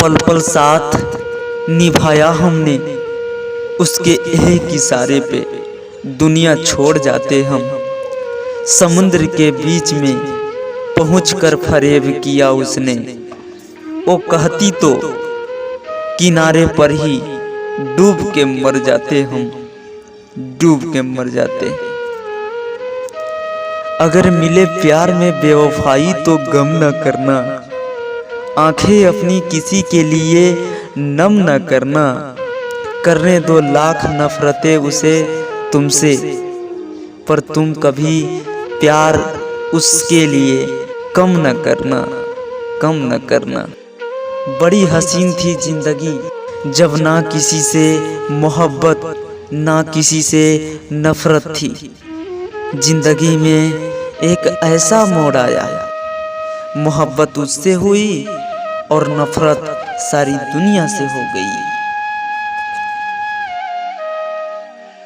पल पल साथ निभाया हमने, उसके एक इशारे पे दुनिया छोड़ जाते हम। समुद्र के बीच में पहुंचकर फरेब किया उसने, वो कहती तो किनारे पर ही डूब के मर जाते हम, डूब के मर जाते। अगर मिले प्यार में बेवफाई तो गम न करना, आंखें अपनी किसी के लिए नम न करना। करने दो लाख नफरतें उसे तुमसे, पर तुम कभी प्यार उसके लिए कम न करना, कम न करना। बड़ी हसीन थी जिंदगी जब ना किसी से मोहब्बत ना किसी से नफरत थी। जिंदगी में एक ऐसा मोड़ आया, मोहब्बत उससे हुई और नफरत सारी दुनिया से हो गई।